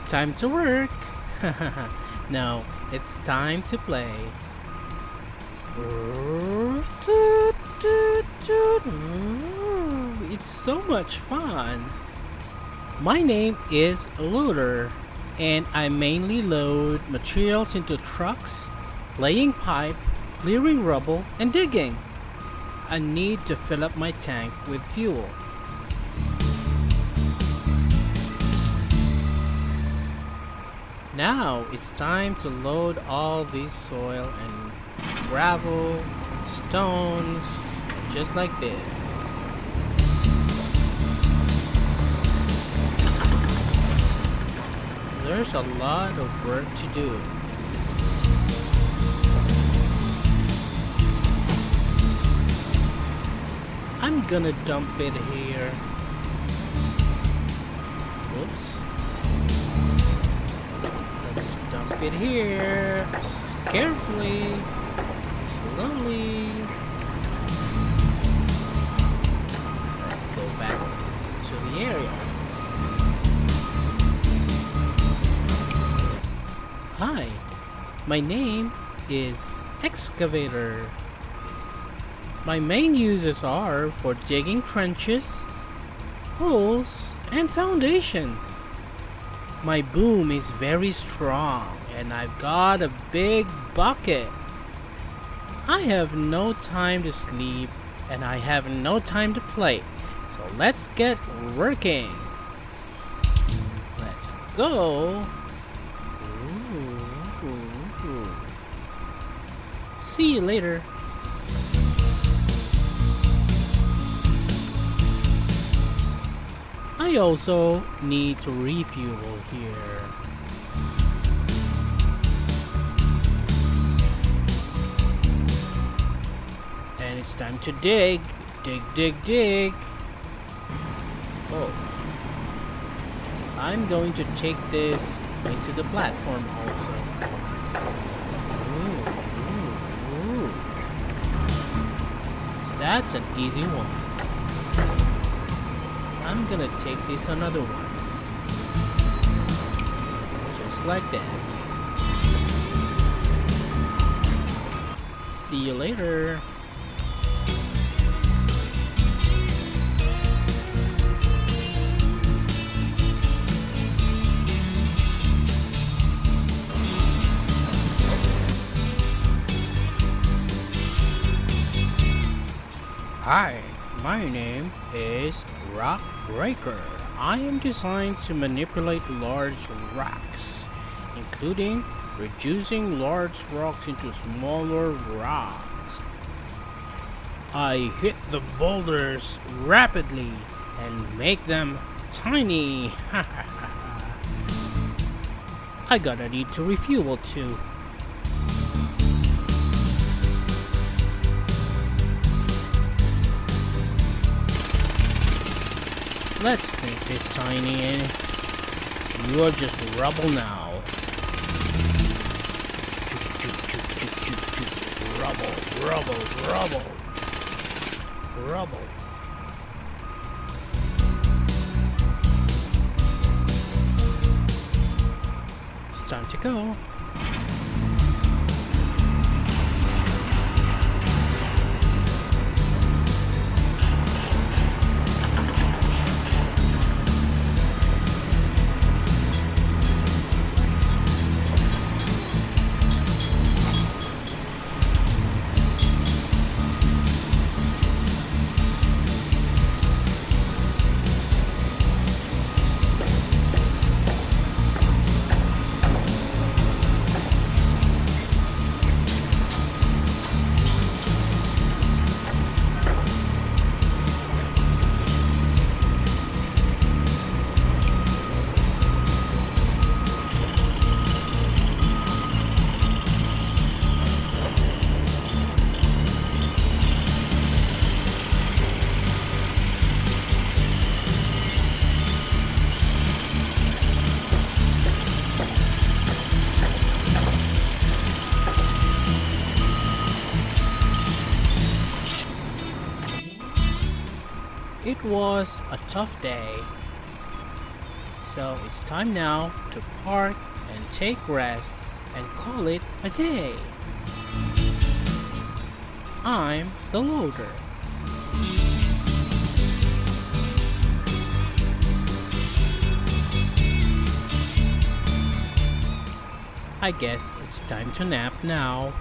time to work. No, it's time to play. It's so much fun. My name is Loader, and I mainly load materials into trucks, laying pipe, clearing rubble, and digging. I need to fill up my tank with fuel. Now it's time to load all this soil and gravel, stones, just like this. There's a lot of work to do. I'm gonna dump it here. Whoops. Let's dump it here. Carefully. Slowly. Let's go back to the area. Hi, my name is Excavator. My main uses are for digging trenches, holes, and foundations. My boom is very strong and I've got a big bucket. I have no time to sleep and I have no time to play. So let's get working. Let's go. Ooh. See you later. I also need to refuel here. And it's time to dig. Dig. Oh. I'm going to take this into the platform also. Ooh. That's an easy one. I'm gonna take this another one. Just like this. See you later. Hi, my name is Rock Breaker. I am designed to manipulate large rocks, including reducing large rocks into smaller rocks. I hit the boulders rapidly and make them tiny. I gotta need to refuel too. Let's make this tiny. You are just rubble now. Rubble. It's time to go. It was a tough day. So it's time now to park and take rest and call it a day. I'm the loader. I guess it's time to nap now.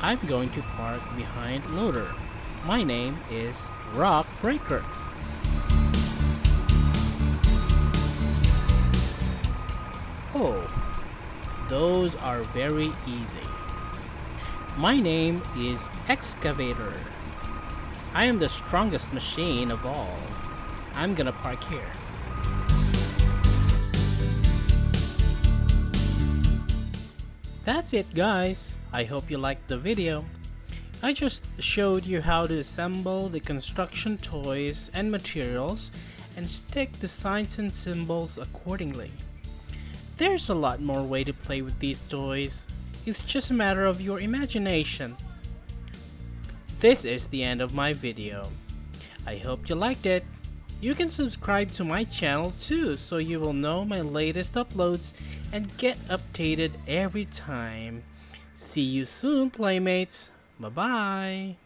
I'm going to park behind loader. My name is Rock Breaker. Oh, those are very easy. My name is Excavator. I am the strongest machine of all. I'm gonna park here. That's it, guys. I hope you liked the video. I just showed you how to assemble the construction toys and materials and stick the signs and symbols accordingly. There's a lot more way to play with these toys. It's just a matter of your imagination. This is the end of my video. I hope you liked it. You can subscribe to my channel too so you will know my latest uploads and get updated every time. See you soon, playmates. Bye bye.